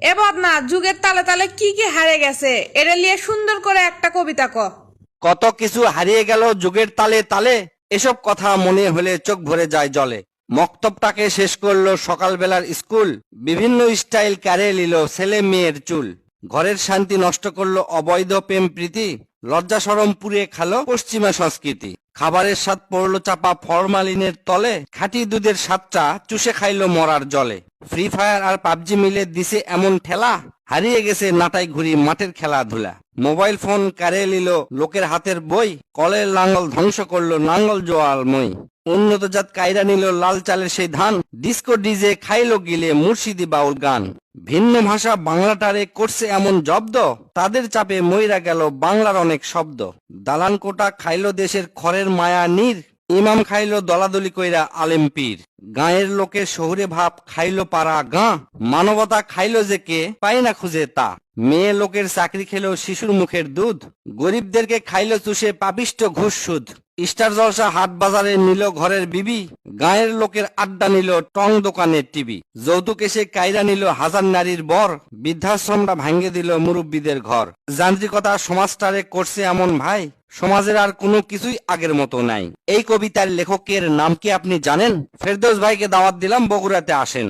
এ বদনা, যুগের তালে তালে কি কি হারিয়ে গেছে এটা নিয়ে সুন্দর করে একটা কবিতা ক। কত কিছু হারিয়ে গেল যুগের তালে তালে, এসব কথা মনে হলে চোখ ভরে যায় জলে। মক্তবটাকে শেষ করলো সকালবেলার স্কুল, বিভিন্ন স্টাইল কারে নিল ছেলে মেয়ের চুল। ঘরের শান্তি নষ্ট করলো অবৈধ প্রেম প্রীতি, লজ্জা শরম পুড়িয়ে খালো পশ্চিমা সংস্কৃতি। খাবারের স্বাদ পড়লো চাপা ফরমালিনের তলে, খাঁটি দুধের স্বাদটা চুষে খাইলো মরার জলে। ফ্রি ফায়ার আর পাবজি মিলে দিছে এমন ঠেলা, হারিয়ে গেছে নাটাই ঘুরি মাঠের খেলাধুলা। মোবাইল ফোন কারে নিল লোকের হাতের বই, কলের লাঙ্গল ধ্বংস করলো নাঙ্গল জোয়াল মই। উন্নত জাত কায়রা নিল লাল চালের সেই ধান, ডিস্কো ডিজে খাইলো গিলে মুর্শিদি বাউল গান। ভিন্ন ভাষা বাংলাটারে করছে এমন জব্দ, তাদের চাপে মইরা গেল বাংলার অনেক শব্দ। দালান কোটা খাইলো দেশের খড়ের মায়া নীর, ইমাম খাইলো দলাদলি কইরা আলেম পীর। গাঁয়ের লোকের শহুরে ভাব খাইলো পাড়া গাঁ, মানবতা খাইলো যে কে পায় না খুঁজে তা। মেয়ে লোকের চাকরি খেলো শিশুর মুখের দুধ, গরিবদেরকে খাইলো চুষে পাপিষ্ট ঘুষ সুদ। স্টার জলসা হাট বাজারে নিল ঘরের বিবি, গাঁয়ের লোকের আড্ডা নিল টং দোকানের টিভি। যৌতুক এসে কায়রা নিল হাজার নারীর বর, বৃদ্ধাশ্রমটা ভাঙ্গে দিল মুরব্বীদের ঘর। যান্ত্রিকতা সমাজটারে করছে এমন ভাই, সমাজের আর কোনো কিছুই আগের মতো নাই। এই কবিতার লেখকের নাম কি আপনি জানেন? ফেরদৌস ভাইকে দাওয়াত দিলাম, বগুড়াতে আসেন।